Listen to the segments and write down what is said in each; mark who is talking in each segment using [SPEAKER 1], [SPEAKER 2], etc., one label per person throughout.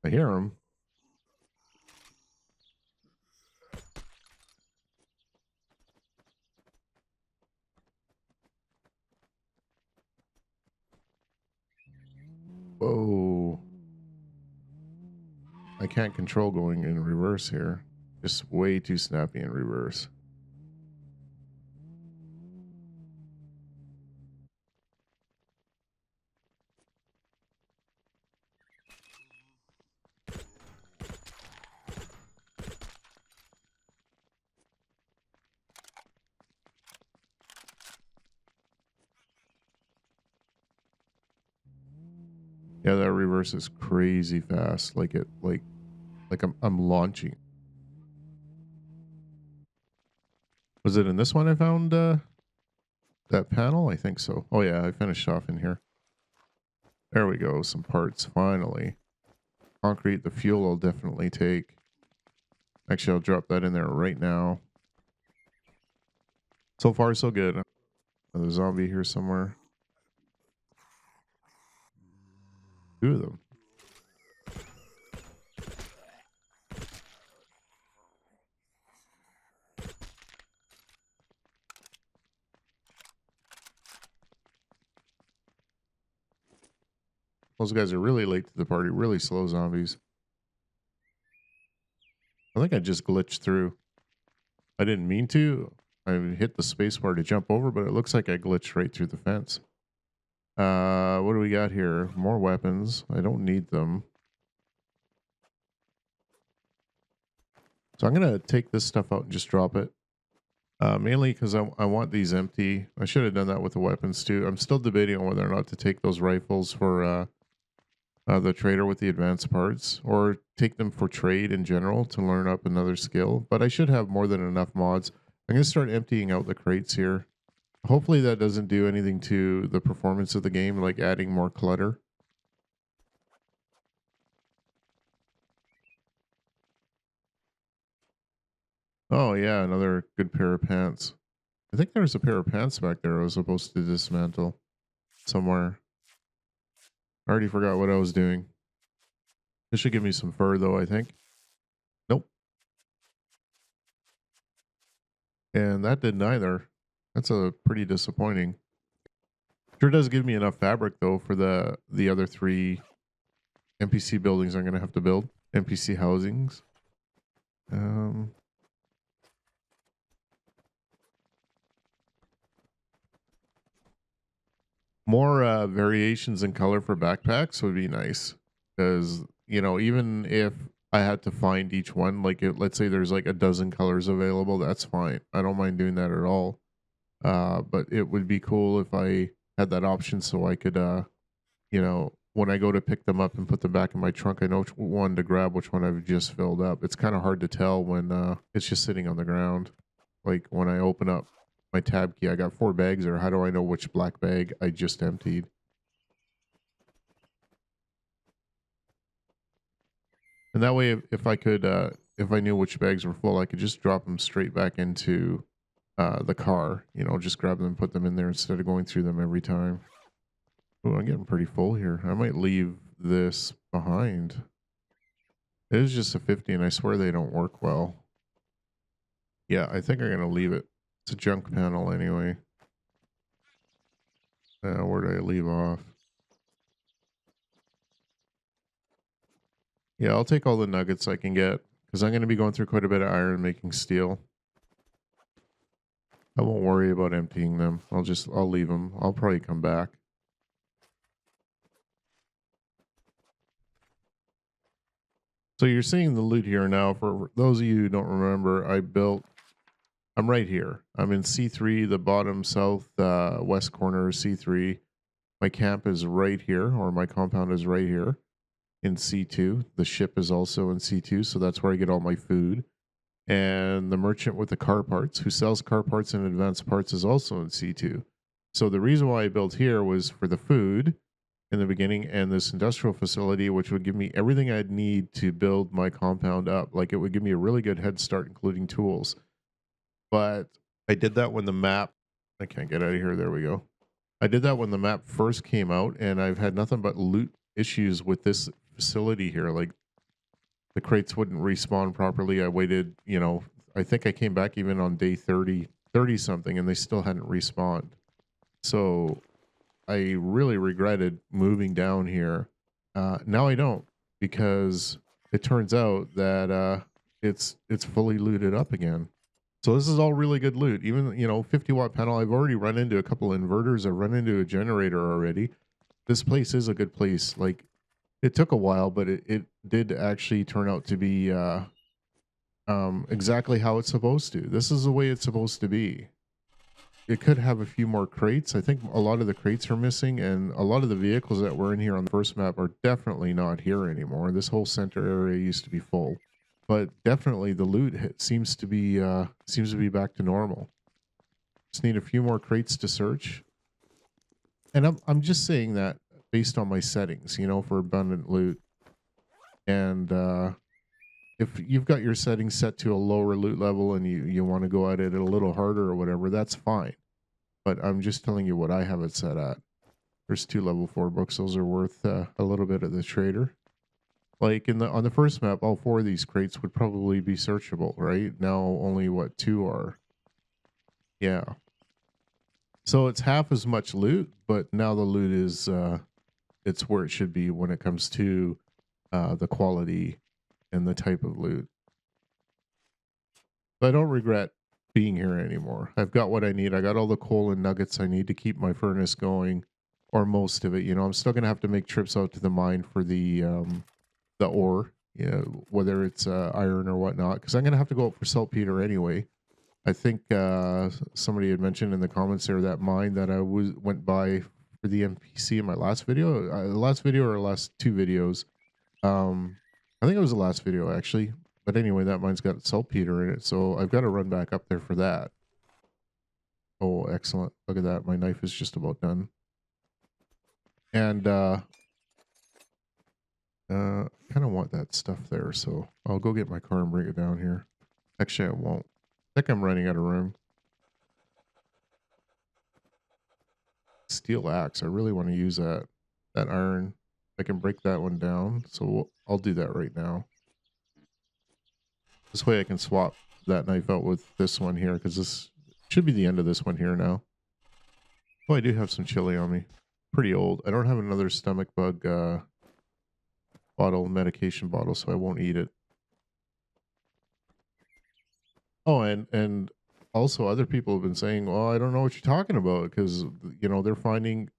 [SPEAKER 1] I hear him. Whoa. I can't control going in reverse here. Just way too snappy in reverse. Yeah, that reverse is crazy fast. Like I'm launching. Was it in this one I found that panel? I think so. Oh yeah, I finished off in here. There we go. Some parts finally. Concrete, the fuel I'll definitely take. Actually, I'll drop that in there right now. So far, so good. Another zombie here somewhere. 2 of them. Those guys are really late to the party. Really slow zombies. I think I just glitched through. I didn't mean to. I hit the space bar to jump over, but it looks like I glitched right through the fence. What do we got here? More weapons. I don't need them. So I'm going to take this stuff out and just drop it. Mainly because I want these empty. I should have done that with the weapons too. I'm still debating on whether or not to take those rifles for the trader with the advanced parts, or take them for trade in general to learn up another skill. But I should have more than enough mods. I'm going to start emptying out the crates here. Hopefully that doesn't do anything to the performance of the game, like adding more clutter. Oh yeah, another good pair of pants. I think there's a pair of pants back there I was supposed to dismantle somewhere. I already forgot what I was doing. This should give me some fur though, I think. Nope. And that did neither. That's a pretty disappointing. Sure does give me enough fabric though for the other 3 NPC buildings I'm gonna have to build. NPC housings. More variations in color for backpacks would be nice, because you know, even if I had to find each one, like let's say there's like a dozen colors available, that's fine. I don't mind doing that at all. But it would be cool if I had that option, so I could you know, when I go to pick them up and put them back in my trunk, I know which one to grab, which one I've just filled up. It's kind of hard to tell when it's just sitting on the ground. Like when I open up my tab key, I got 4 bags there. How do I know which black bag I just emptied? And that way, if I could, if I knew which bags were full, I could just drop them straight back into the car. You know, just grab them and put them in there instead of going through them every time. Oh, I'm getting pretty full here. I might leave this behind. It is just a 50, and I swear they don't work well. Yeah, I think I'm going to leave it. It's a junk panel anyway. Where did I leave off? Yeah, I'll take all the nuggets I can get, because I'm going to be going through quite a bit of iron making steel. I won't worry about emptying them. I'll leave them. I'll probably come back. So you're seeing the loot here now. For those of you who don't remember, I'm right here. I'm in C3, the bottom south west corner of C3. My camp is right here, or my compound is right here in C2. The ship is also in C2, so that's where I get all my food. And the merchant with the car parts, who sells car parts and advanced parts, is also in C2. So the reason why I built here was for the food in the beginning, and this industrial facility, which would give me everything I'd need to build my compound up. Like, it would give me a really good head start, including tools. But I did that when the map, I can't get out of here. There we go. I did that when the map first came out, and I've had nothing but loot issues with this facility here. Like, the crates wouldn't respawn properly. I waited, you know, I think I came back even on day 30 something, and they still hadn't respawned. So I really regretted moving down here. Now I don't, because it turns out that it's fully looted up again. So this is all really good loot. Even, you know, 50-watt panel. I've already run into a couple of inverters. I've run into a generator already. This place is a good place. Like, it took a while, but it did actually turn out to be exactly how it's supposed to. This is the way it's supposed to be. It could have a few more crates. I think a lot of the crates are missing, and a lot of the vehicles that were in here on the first map are definitely not here anymore. This whole center area used to be full, but definitely the loot seems to be back to normal. Just need a few more crates to search, and I'm just saying that based on my settings, you know, for abundant loot. And if you've got your settings set to a lower loot level and you want to go at it a little harder or whatever, that's fine. But I'm just telling you what I have it set at. There's 2 level 4 books. Those are worth a little bit at the trader. Like on the first map, all 4 of these crates would probably be searchable, right? Now only what, 2 are. Yeah. So it's half as much loot, but now the loot is it's where it should be when it comes to the quality and the type of loot. So I don't regret being here anymore. I've got what I need. I got all the coal and nuggets I need to keep my furnace going, or most of it. You know, I'm still gonna have to make trips out to the mine for the ore, you know, whether it's iron or whatnot, because I'm gonna have to go out for saltpeter anyway. I think somebody had mentioned in the comments there that mine that I went by for the NPC in my last video, or last 2 videos. I think it was the last video actually. But anyway, that mine's got saltpeter in it, so I've got to run back up there for that. Oh, excellent. Look at that. My knife is just about done. And kind of want that stuff there, so I'll go get my car and bring it down here. Actually, I won't. I think I'm running out of room. Steel axe. I really want to use that iron. I can break that one down, so I'll do that right now. This way I can swap that knife out with this one here, because this should be the end of this one here now. Oh, I do have some chili on me. Pretty old. I don't have another stomach bug medication bottle, so I won't eat it. Oh, and also other people have been saying, well, I don't know what you're talking about, because, you know, they're finding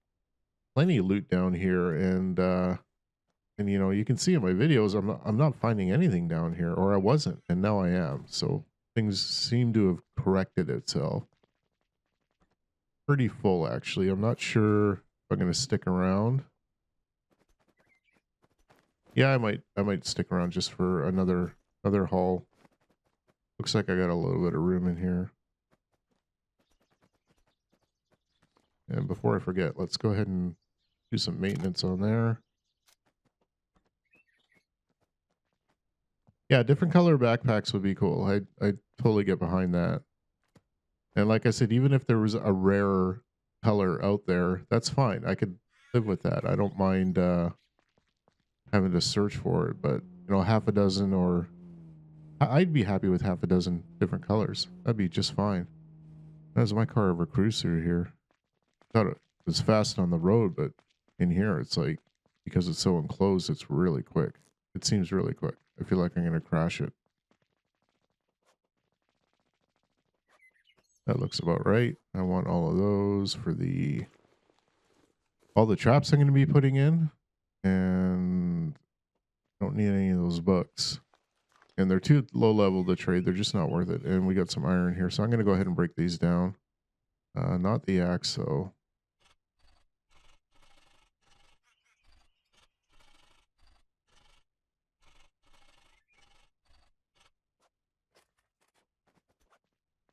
[SPEAKER 1] plenty of loot down here, and you know, you can see in my videos, I'm not finding anything down here, or I wasn't, and now I am. So things seem to have corrected itself. Pretty full, actually. I'm not sure if I'm going to stick around. Yeah, I might stick around just for another haul. Looks like I got a little bit of room in here. And before I forget, let's go ahead and do some maintenance on there. Yeah, different color backpacks would be cool. I totally get behind that. And like I said, even if there was a rarer color out there, that's fine. I could live with that. I don't mind having to search for it. But, you know, half a dozen, or I'd be happy with half a dozen different colors. That'd be just fine. As my car ever cruise through here. Thought it was fast on the road, but in here it's like, because it's so enclosed, it's really quick. It seems really quick. I feel like I'm going to crash it. That looks about right. I want all of those for all the traps I'm going to be putting in. And I don't need any of those books. And they're too low level to trade. They're just not worth it. And we got some iron here. So I'm going to go ahead and break these down. Not the axe, though.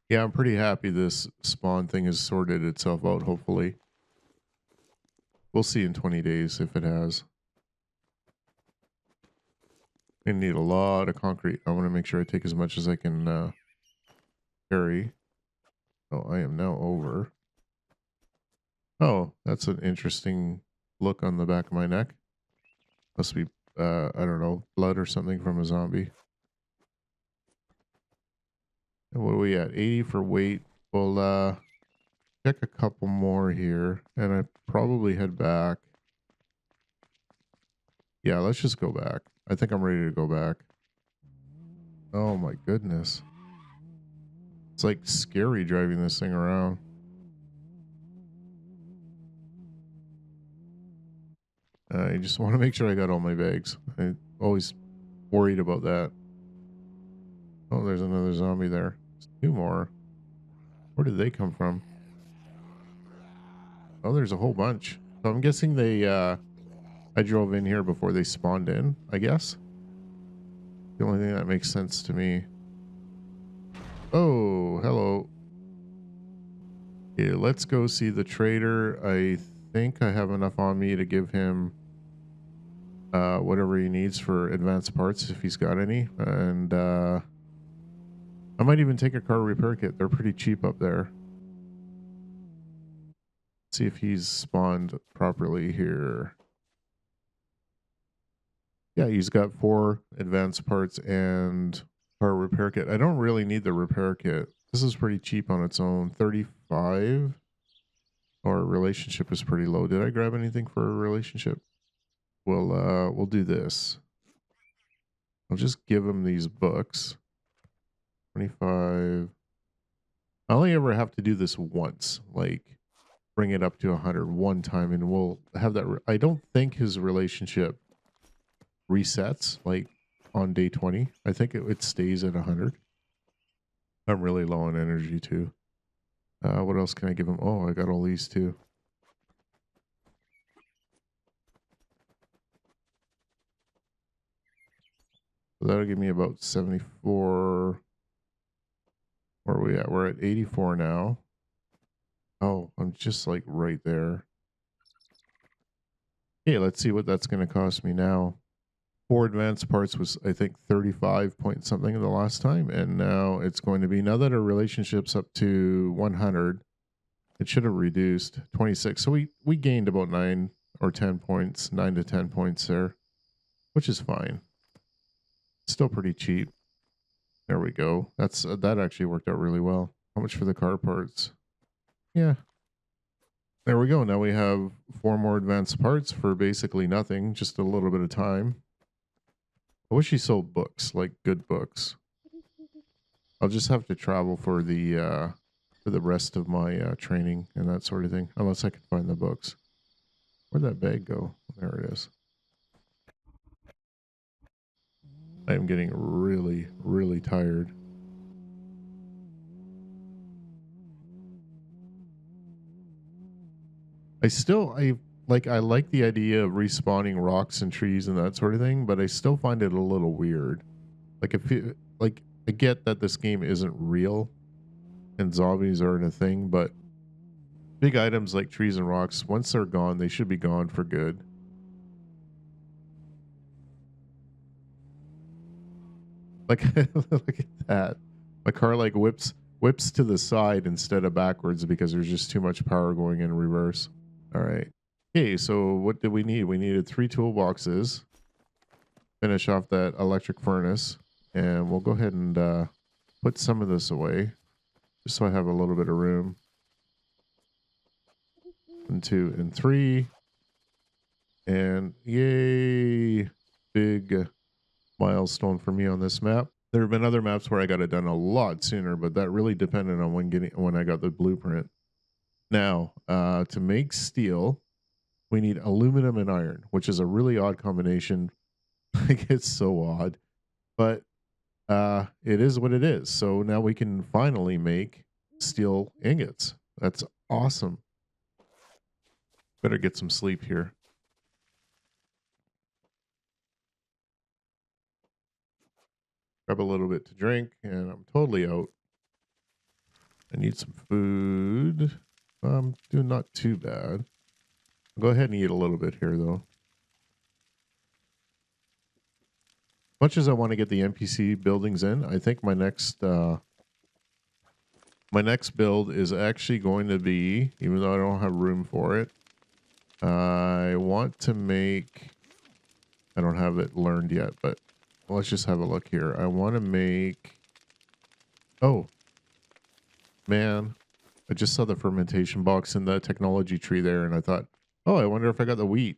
[SPEAKER 1] Yeah, I'm pretty happy this spawn thing has sorted itself out, hopefully. We'll see in 20 days if it has. I need a lot of concrete. I want to make sure I take as much as I can carry. Oh, I am now over. Oh, that's an interesting look on the back of my neck. Must be I don't know, blood or something from a zombie. And what are we at? 80 for weight. We'll check a couple more here, and I probably head back. Yeah, let's just go back. I think I'm ready to go back. Oh my goodness. It's like scary driving this thing around. I just want to make sure I got all my bags. I always worried about that. Oh, there's another zombie there. There's two more. Where did they come from? Oh, there's a whole bunch. So I'm guessing I drove in here before they spawned in, I guess. The only thing that makes sense to me. Oh, hello. Okay, let's go see the trader. I think I have enough on me to give him whatever he needs for advanced parts if he's got any. And I might even take a car repair kit. They're pretty cheap up there. See if he's spawned properly here. Yeah, he's got 4 advanced parts and car repair kit. I don't really need the repair kit. This is pretty cheap on its own. 35. Our relationship is pretty low. Did I grab anything for a relationship? We'll do this. I'll just give him these books. 25. I only ever have to do this once, like bring it up to 100 one time, and we'll have that. I don't think his relationship resets like on day 20. I think it stays at 100. I'm really low on energy too. What else can I give him? Oh, I got all these too. So that'll give me about 74. Where are we at? We're at 84 now. Oh, I'm just like right there. Okay, let's see what that's going to cost me now. 4 advanced parts was, I think, 35 point something the last time. And now it's going to be, now that our relationship's up to 100, it should have reduced 26. So we gained about 9 or 10 points, 9 to 10 points there, which is fine. Still pretty cheap. There we go. That actually worked out really well. How much for the car parts? Yeah. There we go. Now we have 4 more advanced parts for basically nothing, just a little bit of time. I wish he sold books, like good books. I'll just have to travel for the rest of my training and that sort of thing, unless I can find the books. Where'd that bag go? There it is. I am getting really, really tired. I like the idea of respawning rocks and trees and that sort of thing, but I still find it a little weird. I get that this game isn't real and zombies aren't a thing, but big items like trees and rocks, once they're gone, they should be gone for good. Like, look at that. My car like whips to the side instead of backwards because there's just too much power going in reverse. All right. Okay, so what did we need? We needed 3 toolboxes. Finish off that electric furnace, and we'll go ahead and put some of this away just so I have a little bit of room. 1, 2, and 3. And yay, big milestone for me on this map. There have been other maps where I got it done a lot sooner, but that really depended on when I got the blueprint. Now, to make steel, we need aluminum and iron, which is a really odd combination. Like, it's so odd, but it is what it is. So now we can finally make steel ingots. That's awesome. Better get some sleep here. Grab a little bit to drink, and I'm totally out. I need some food. I'm doing not too bad. I'll go ahead and eat a little bit here, though. Much as I want to get the NPC buildings in, I think my next build is actually going to be, even though I don't have room for it, I want to make I don't have it learned yet, but let's just have a look here. I want to make... Oh, man. I just saw the fermentation box in the technology tree there, and I thought, oh, I wonder if I got the wheat.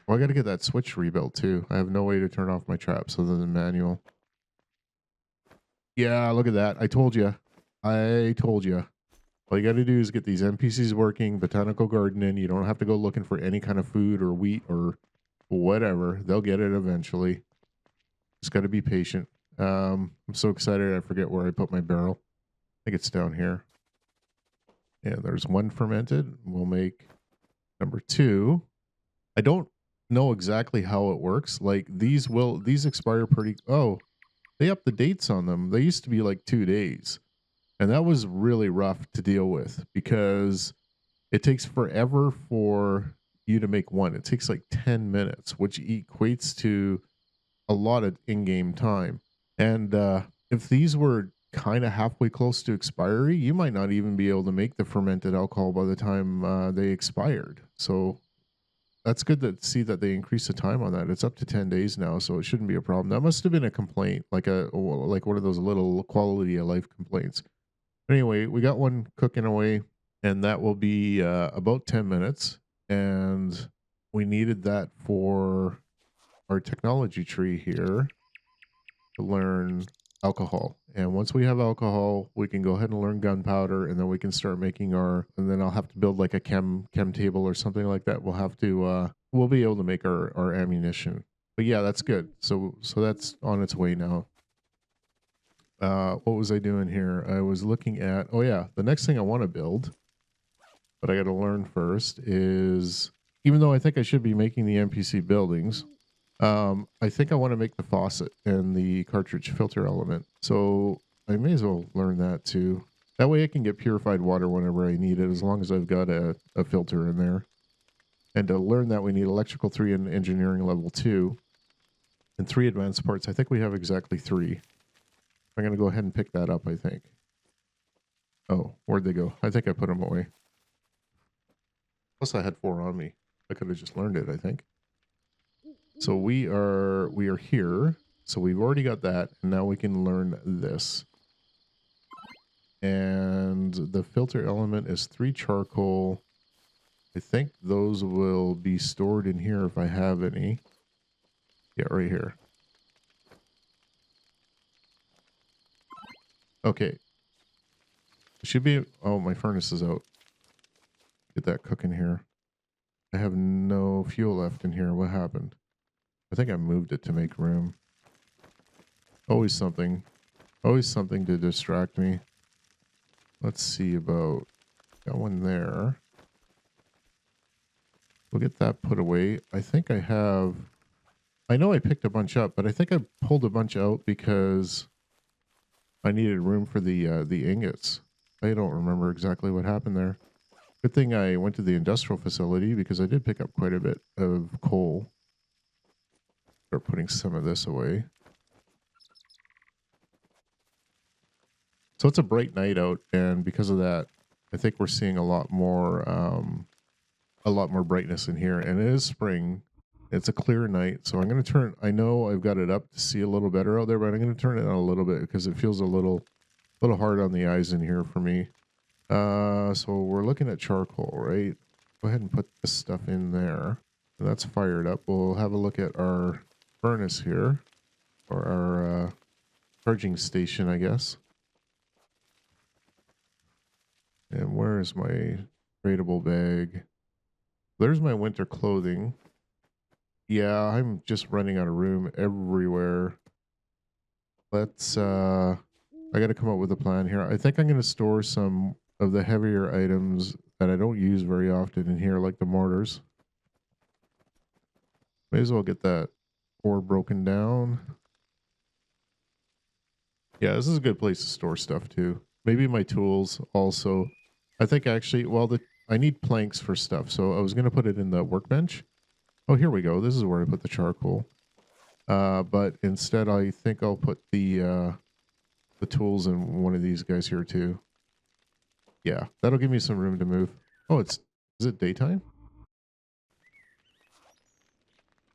[SPEAKER 1] Well, I got to get that switch rebuilt, too. I have no way to turn off my traps other than manual. Yeah, look at that. I told you. I told you. All you got to do is get these NPCs working, botanical gardening. You don't have to go looking for any kind of food or wheat or whatever. They'll get it eventually. Just got to be patient. I'm so excited I forget where I put my barrel. I think it's down here. And there's one fermented. We'll make number 2. I don't know exactly how it works. Like these expire pretty... Oh, they up the dates on them. They used to be like 2 days. And that was really rough to deal with because it takes forever for you to make one. It takes like 10 minutes, which equates to a lot of in-game time. And if these were kind of halfway close to expiry, you might not even be able to make the fermented alcohol by the time they expired. So that's good to see that they increased the time on that. It's up to 10 days now, so it shouldn't be a problem. That must have been a complaint, like one of those little quality of life complaints. Anyway, we got one cooking away, and that will be about 10 minutes. And we needed that for our technology tree here to learn alcohol. And once we have alcohol, we can go ahead and learn gunpowder, and then we can start making and then I'll have to build like a chem table or something like that. We'll have to, we'll be able to make our ammunition. But yeah, that's good. So that's on its way now. What was I doing here? I was looking at, oh yeah, the next thing I want to build, but I got to learn first is, even though I think I should be making the NPC buildings, I think I want to make the faucet and the cartridge filter element. So I may as well learn that too. That way I can get purified water whenever I need it, as long as I've got a filter in there. And to learn that, we need electrical 3 and engineering level 2 and 3 advanced parts. I think we have exactly 3. I'm going to go ahead and pick that up, I think. Oh, where'd they go? I think I put them away. Plus I had 4 on me. I could have just learned it, I think. So we are here. So we've already got that, and now we can learn this. And the filter element is 3 charcoal. I think those will be stored in here if I have any. Yeah, right here. Okay. It should be... Oh, my furnace is out. Get that cooking here. I have no fuel left in here. What happened? I think I moved it to make room. Always something. Always something to distract me. Let's see about... Got one there. We'll get that put away. I think I have... I know I picked a bunch up, but I think I pulled a bunch out because I needed room for the ingots. I don't remember exactly what happened there. Good thing I went to the industrial facility because I did pick up quite a bit of coal. Start putting some of this away. So it's a bright night out, and because of that, I think we're seeing a lot more brightness in here. And it is spring. It's a clear night, so I'm going to turn... I know I've got it up to see a little better out there, but I'm going to turn it on a little bit because it feels a little hard on the eyes in here for me. So we're looking at charcoal, right? Go ahead and put this stuff in there. And that's fired up. We'll have a look at our furnace here, or our charging station, I guess. And where's my tradable bag? There's my winter clothing. Yeah, I'm just running out of room everywhere. Let's, I got to come up with a plan here. I think I'm going to store some of the heavier items that I don't use very often in here, like the mortars. May as well get that ore broken down. Yeah, this is a good place to store stuff too. Maybe my tools also. I think actually, well, I need planks for stuff, so I was going to put it in the workbench. Oh, here we go. This is where I put the charcoal. But instead, I think I'll put the tools in one of these guys here too. Yeah, that'll give me some room to move. Oh, is it daytime?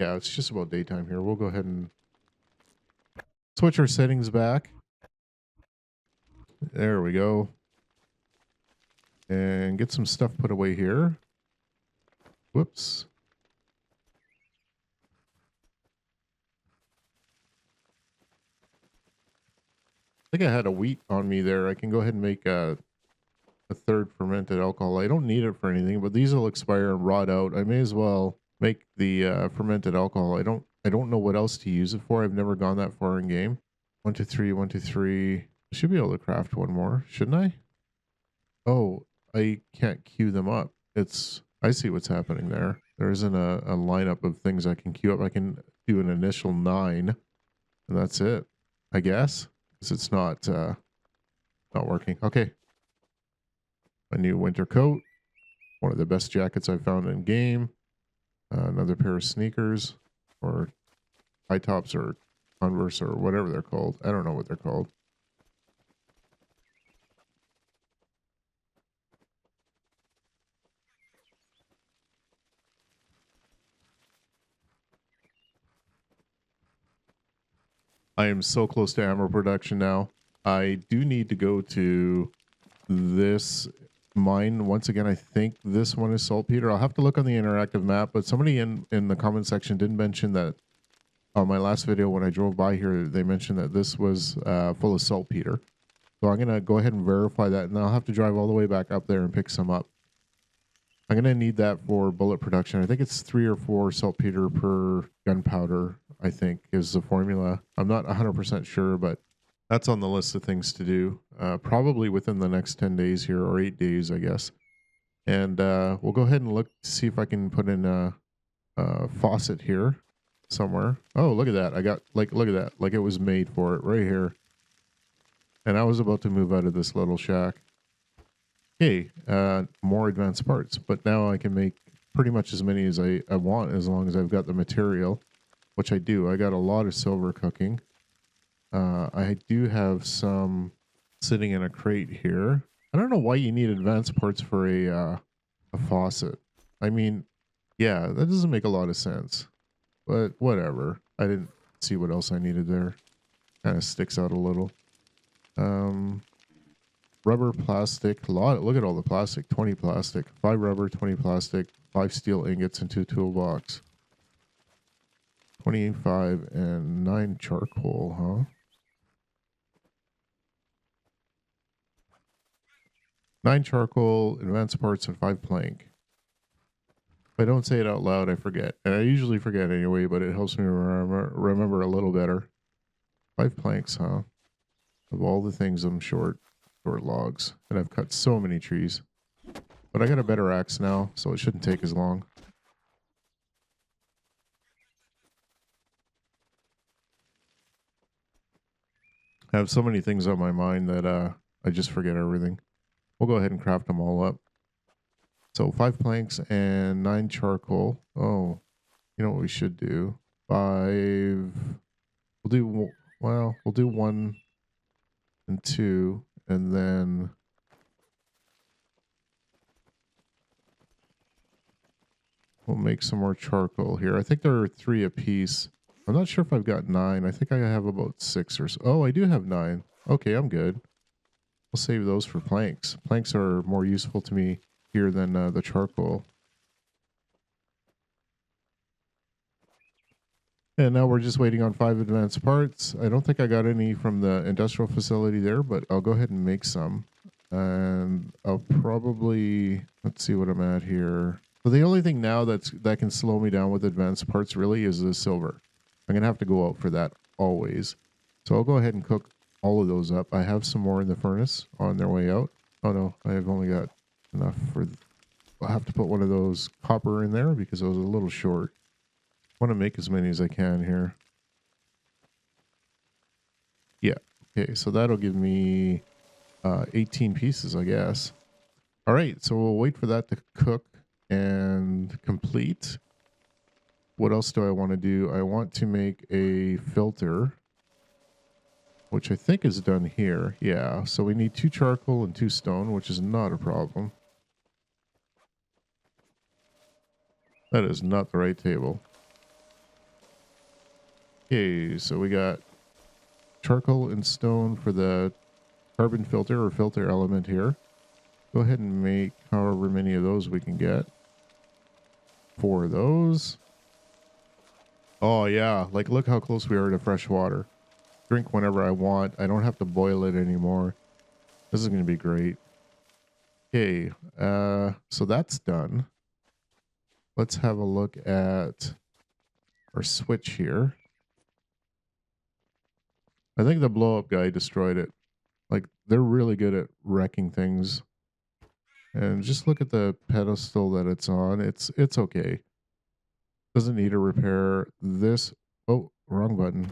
[SPEAKER 1] Yeah, it's just about daytime here. We'll go ahead and switch our settings back. There we go. And get some stuff put away here. Whoops. I think I had a wheat on me there. I can go ahead and make a third fermented alcohol. I don't need it for anything, but these will expire and rot out. I may as well make the fermented alcohol. I don't know what else to use it for. I've never gone that far in game. 1, 2, 3, 1, 2, 3. I should be able to craft one more, shouldn't I? Oh, I can't queue them up. I see what's happening there. There isn't a lineup of things I can queue up. I can do an initial 9, and that's it, I guess, because it's not working. Okay. A new winter coat. One of the best jackets I've found in game. Another pair of sneakers, or high tops, or Converse, or whatever they're called. I don't know what they're called. I am so close to ammo production now. I do need to go to this mine once again. I think this one is saltpeter. I'll have to look on the interactive map, but somebody in the comment section did mention that on my last video when I drove by here, they mentioned that this was full of saltpeter. So I'm going to go ahead and verify that, and then I'll have to drive all the way back up there and pick some up. I'm going to need that for bullet production. I think it's 3 or 4 saltpeter per gunpowder, I think, is the formula. I'm not 100% sure, but that's on the list of things to do. Probably within the next 10 days here, or 8 days, I guess. And we'll go ahead and look to see if I can put in a faucet here somewhere. Oh, look at that. I got, look at that. Like it was made for it right here. And I was about to move out of this little shack. Okay, more advanced parts. But now I can make pretty much as many as I want, as long as I've got the material, which I do. I got a lot of silver cooking. I do have some sitting in a crate here. I don't know why you need advanced parts for a faucet. I mean, yeah, that doesn't make a lot of sense. But whatever. I didn't see what else I needed there. Kind of sticks out a little. Rubber, plastic, look at all the plastic. 20 plastic, 5 rubber, 20 plastic, 5 steel ingots, and 2 toolbox. 25 and 9 charcoal, huh? 9 charcoal, advanced parts, and 5 plank. If I don't say it out loud, I forget. And I usually forget anyway, but it helps me remember a little better. 5 planks, huh? Of all the things I'm short logs. And I've cut so many trees. But I got a better axe now, so it shouldn't take as long. I have so many things on my mind that I just forget everything. We'll go ahead and craft them all up. So 5 planks and 9 charcoal. Oh, you know what we should do? 5. We'll do 1 and 2, and then we'll make some more charcoal here. I think there are 3 apiece. I'm not sure if I've got 9. I think I have about 6 or so. Oh, I do have 9. Okay, I'm good. We'll save those for planks. Planks are more useful to me here than the charcoal. And now we're just waiting on 5 advanced parts. I don't think I got any from the industrial facility there, but I'll go ahead and make some. And I'll probably, let's see what I'm at here. So the only thing now that can slow me down with advanced parts really is the silver. I'm going to have to go out for that always. So I'll go ahead and cook all of those up. I have some more in the furnace on their way out. Oh no, I have only got enough for... I'll have to put one of those copper in there because I was a little short. I want to make as many as I can here. Yeah. Okay, so that'll give me 18 pieces, I guess. All right, so we'll wait for that to cook and complete. What else do I want to do? I want to make a filter, which I think is done here. Yeah, so we need 2 charcoal and 2 stone, which is not a problem. That is not the right table. Okay, so we got charcoal and stone for the carbon filter or filter element here. Go ahead and make however many of those we can get. 4 of those. Oh yeah, like look how close we are to fresh water. Drink whenever I want. I don't have to boil it anymore. This is going to be great. Okay, so that's done. Let's have a look at our switch here. I think the blow up guy destroyed it. Like they're really good at wrecking things. And just look at the pedestal that it's on. It's okay. Doesn't need a repair. This, oh, wrong button.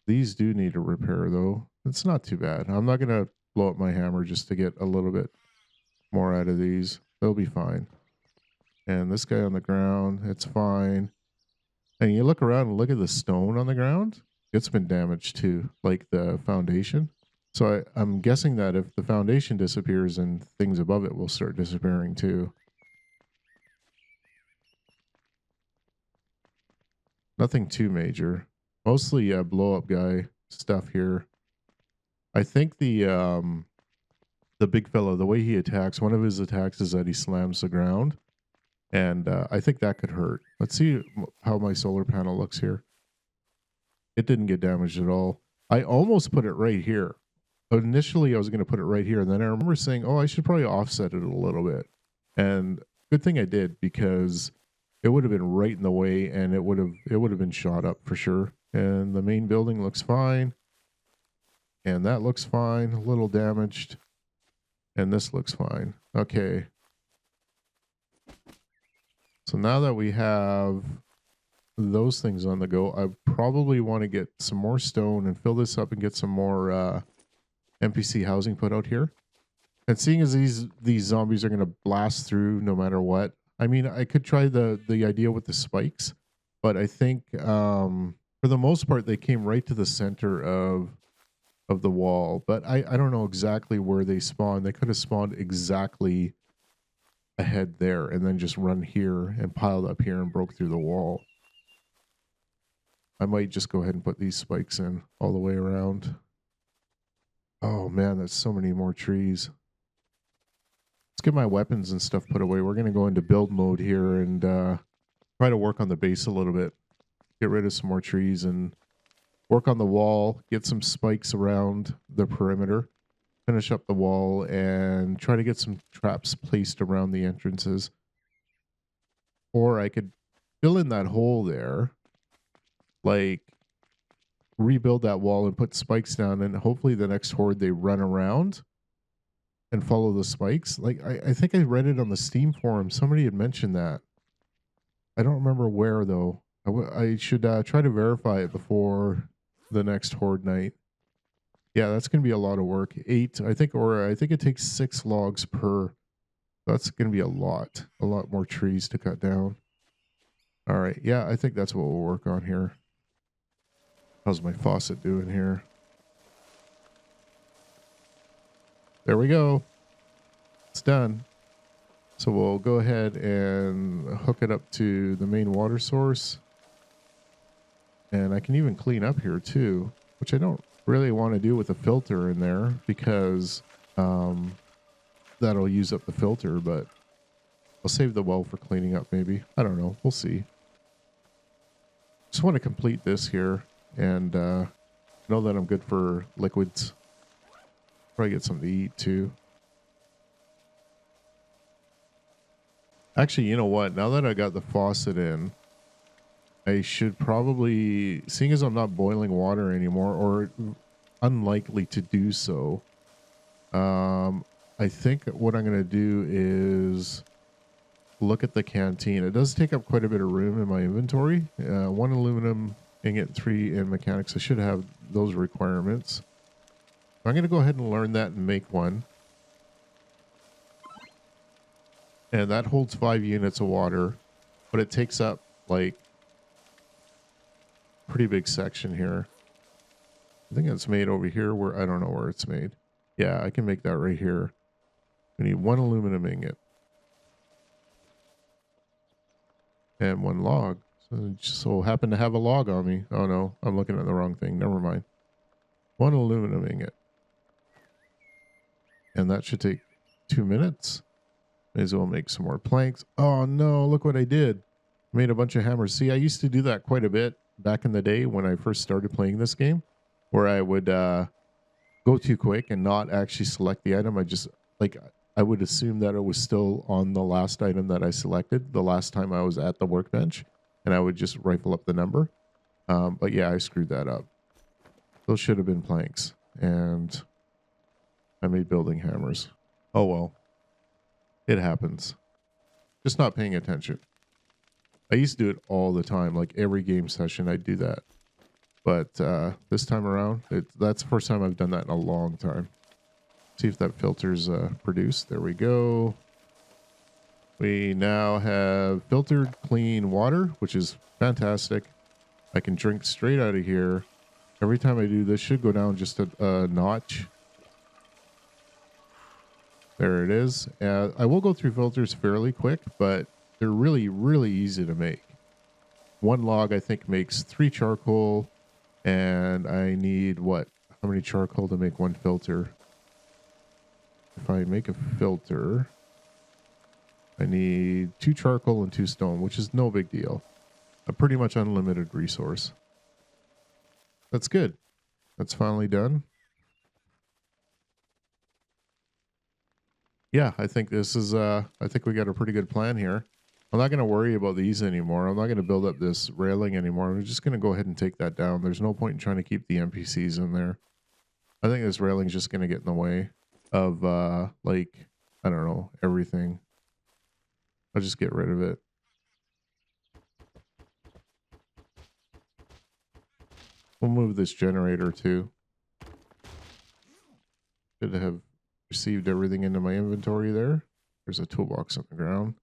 [SPEAKER 1] These do need a repair though. It's not too bad. I'm not gonna blow up my hammer just to get a little bit more out of these. They'll be fine. And this guy on the ground, it's fine. And you look around and look at the stone on the ground. It's been damaged too, like the foundation. So I'm guessing that if the foundation disappears and things above it will start disappearing too. Nothing too major. Mostly blow up guy stuff here. I think the big fellow, the way he attacks, one of his attacks is that he slams the ground. And I think that could hurt. Let's see how my solar panel looks here. It didn't get damaged at all. I almost put it right here. Initially, I was going to put it right here. And then I remember saying, oh, I should probably offset it a little bit. And good thing I did, because it would have been right in the way and it would have been shot up for sure. And the main building looks fine. And that looks fine. A little damaged. And this looks fine. Okay. So now that we have those things on the go, I probably want to get some more stone and fill this up and get some more NPC housing put out here. And seeing as these zombies are going to blast through no matter what, I mean, I could try the idea with the spikes, but I think for the most part they came right to the center of the wall. But I don't know exactly where they spawned. They could have spawned exactly ahead there and then just run here and piled up here and broke through the wall. I might just go ahead and put these spikes in all the way around. Oh man, that's so many more trees. Let's get my weapons and stuff put away. We're going to go into build mode here and try to work on the base a little bit. Get rid of some more trees and work on the wall. Get some spikes around the perimeter. Finish up the wall and try to get some traps placed around the entrances. Or I could fill in that hole there. Like rebuild that wall and put spikes down, and hopefully the next horde they run around and follow the spikes. Like I think I read it on the Steam forum. Somebody had mentioned that. I don't remember where though. I should try to verify it before the next horde night. Yeah, that's going to be a lot of work. 8, I think, or I think it takes 6 logs per. That's going to be a lot more trees to cut down. All right, yeah, I think that's what we'll work on here. How's my faucet doing here? There we go. It's done. So we'll go ahead and hook it up to the main water source. And I can even clean up here too, which I don't really want to do with a filter in there because that'll use up the filter, but I'll save the well for cleaning up maybe. I don't know. We'll see. Just want to complete this here and know that I'm good for liquids. Probably get something to eat too. Actually, you know what? Now that I got the faucet in, I should probably, seeing as I'm not boiling water anymore, or unlikely to do so, I think what I'm going to do is look at the canteen. It does take up quite a bit of room in my inventory. 1 aluminum ingot, 3 in mechanics. I should have those requirements. I'm going to go ahead and learn that and make one. And that holds 5 units of water, but it takes up like pretty big section here. I think it's made over here where I don't know where it's made. Yeah, I can make that right here. We need 1 aluminum ingot and 1 log. Just so happened to have a log on me. Oh no, I'm looking at the wrong thing. Never mind. One aluminum ingot. And that should take 2 minutes. May as well make some more planks. Oh no, look what I did. Made a bunch of hammers. See, I used to do that quite a bit back in the day when I first started playing this game, where I would go too quick and not actually select the item. I would assume that it was still on the last item that I selected the last time I was at the workbench, and I would just rifle up the number. But yeah, I screwed that up. Those should have been planks, and I made building hammers. Oh well, it happens. Just not paying attention. I used to do it all the time, like every game session I'd do that. But this time around, that's the first time I've done that in a long time. See if that filter's produced. There we go. We now have filtered clean water, which is fantastic. I can drink straight out of here. Every time I do this, should go down just a notch. There it is. I will go through filters fairly quick, but they're really, really easy to make. One log, I think, makes 3 charcoal, and I need what? How many charcoal to make 1 filter? If I make a filter, I need 2 charcoal and 2 stone, which is no big deal. A pretty much unlimited resource. That's good. That's finally done. Yeah, I think this is, I think we got a pretty good plan here. I'm not going to worry about these anymore. I'm not going to build up this railing anymore. I'm just going to go ahead and take that down. There's no point in trying to keep the NPCs in there. I think this railing's just going to get in the way of, like, I don't know, everything. I'll just get rid of it. We'll move this generator too. Should have received everything into my inventory there. There's a toolbox on the ground.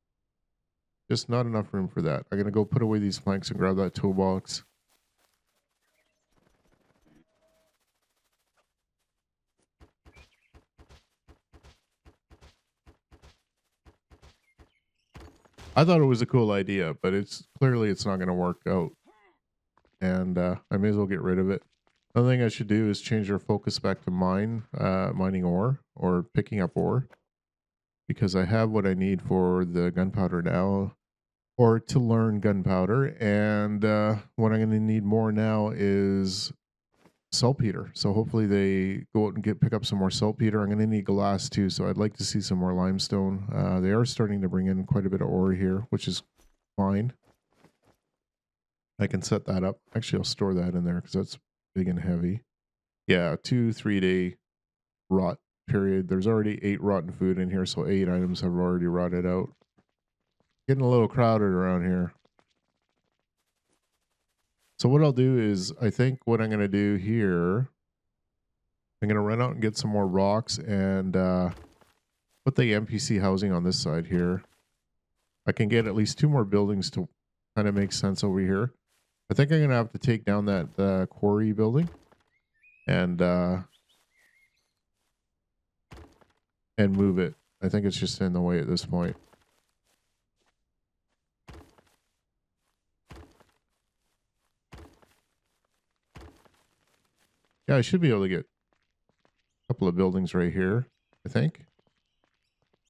[SPEAKER 1] Just not enough room for that. I'm going to go put away these planks and grab that toolbox. I thought it was a cool idea, but it's not going to work out. And I may as well get rid of it. Another thing I should do is change our focus back to mining ore or picking up ore. Because I have what I need for the gunpowder now, or to learn gunpowder. And what I'm going to need more now is saltpeter. So hopefully they go out and pick up some more saltpeter. I'm going to need glass too, so I'd like to see some more limestone. They are starting to bring in quite a bit of ore here, which is fine. I can set that up. Actually, I'll store that in there because that's big and heavy. Yeah, 2-3 day rot period. There's already 8 rotten food in here, so 8 items have already rotted out. Getting a little crowded around here. So what I'll do is, I think what I'm going to do here, I'm going to run out and get some more rocks and put the NPC housing on this side here. I can get at least 2 more buildings to kind of make sense over here. I think I'm going to have to take down that quarry building and move it. I think it's just in the way at this point. Yeah, I should be able to get a couple of buildings right here, I think.